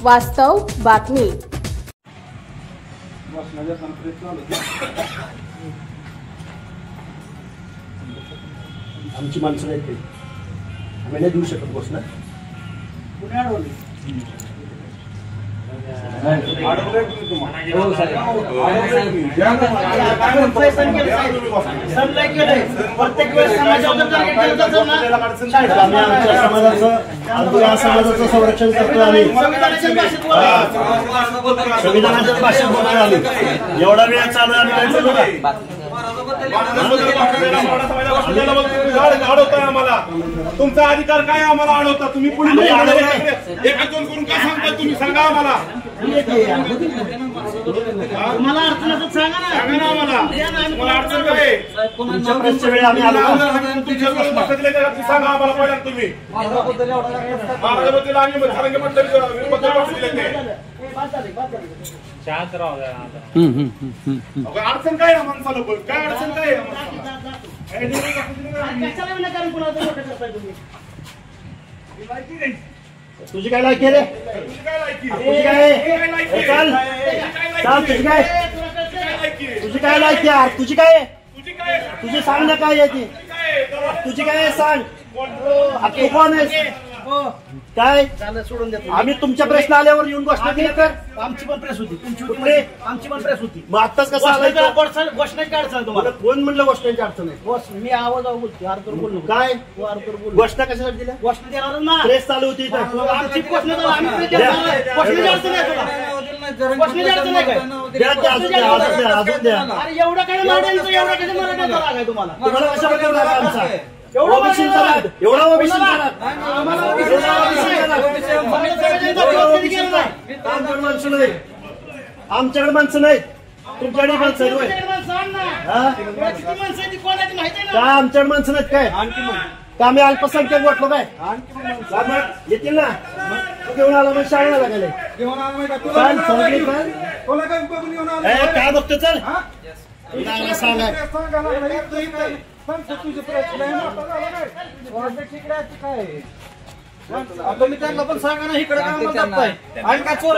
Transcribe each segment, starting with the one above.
वास्तव बातमी। आमची माणसं नाही आम्ही नाही देऊ शकत बस ना समाजाचं संरक्षण करतो आम्ही संविधानाच्या भाषेत बोलतो आम्ही एवढा वेळ चालू आम्ही काय चालू अडवताय आम्हाला तुमचा अधिकार काय आम्हाला अडवता तुम्ही पुढे एक दोन करून काय सांगता तुम्ही सांगा आम्हाला तुम्हाला अडचण असेल सांगा ना आम्हाला तुम्हाला अडचण काय तुमच्या प्रश्न वेळी आम्ही आलो तुमच्या प्रश्न सांगा आम्हाला पहिल्यांदा तुम्ही महाराजाबद्दल आम्ही सारंगे बद्दल अडचण काय आहे माणसाला काय अडचण काय तुझी काय लायकी रे तुझी काय चाल चाल तुझी काय लायकी यार तुझी काय तुझी सांग ना काय याची तुझी काय सांग तू कोण आहेस काय सोडून देतो आम्ही तुमच्या प्रश्न आल्यावर येऊन गोष्ट केली तर आमची पण प्रेस होती तुमची होती आमची पण प्रेस होती मग आताच कसं आलं गोष्टाची अडचण तुम्हाला कोण म्हणलं गोष्टांची अडचण आहे मी आवाज बोलतो आरतर बोललो काय गोष्ट कशासाठी दिल्या गोष्ट देणार ना प्रेस चालू होती इथं आमची गोष्ट एवढं काय तुम्हाला कशाबद्दल आमचा एवढा आमच्याकडे माणसं नाहीत तुमच्याकडे माणसं काय आमच्याकडे माणसं नाहीत काय का आम्ही अल्पसंख्याक वाटलो काय येतील ना घेऊन आला मग शाळेला लागायला काय बघतो चल सांगा आता मी त्यांना पण सांगा ना इकडे आणि काय चोर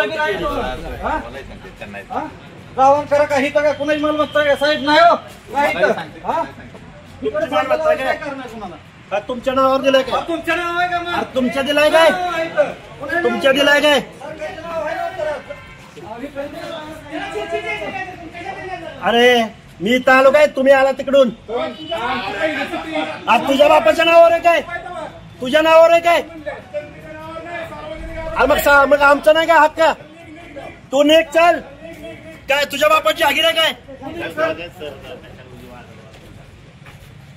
गावात करा का हिथं का कुणाची मालमत्ता का साहेब नाही हो तुमच्या नावावर दिलाय काय तुमच्या नाव आहे का तुमच्या दिलाय काय तुमच्या दिलाय काय अरे मी इथं आलो काय तुम्ही आला तिकडून तुझ्या बापाच्या नावावर आहे काय तुझ्या नावावर आहे काय मग आमचं नाही काय हक्क तू नेक चाल काय तुझ्या बापाची जागीर आहे काय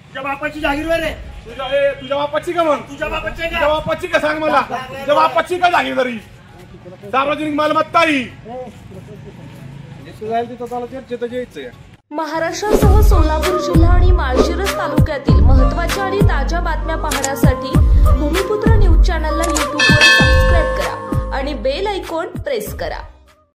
तुझ्या बापाची जागीर वर आहे तुझ्या बापाची का मग तुझ्या बापाची का सांग मला तुझ्या बापाची का जागीरदारी सार्वजनिक मालमत्ता ही चर्चेत यायचं महाराष्ट्रासह सोलापूर जिल्हा आणि माळशिरस तालुक्यातील महत्त्वाच्या आणि ताज्या बातम्या पाहण्यासाठी भूमिपुत्र न्यूज चॅनलला यूट्यूबवर सबस्क्राईब करा आणि बेल आयकॉन प्रेस करा।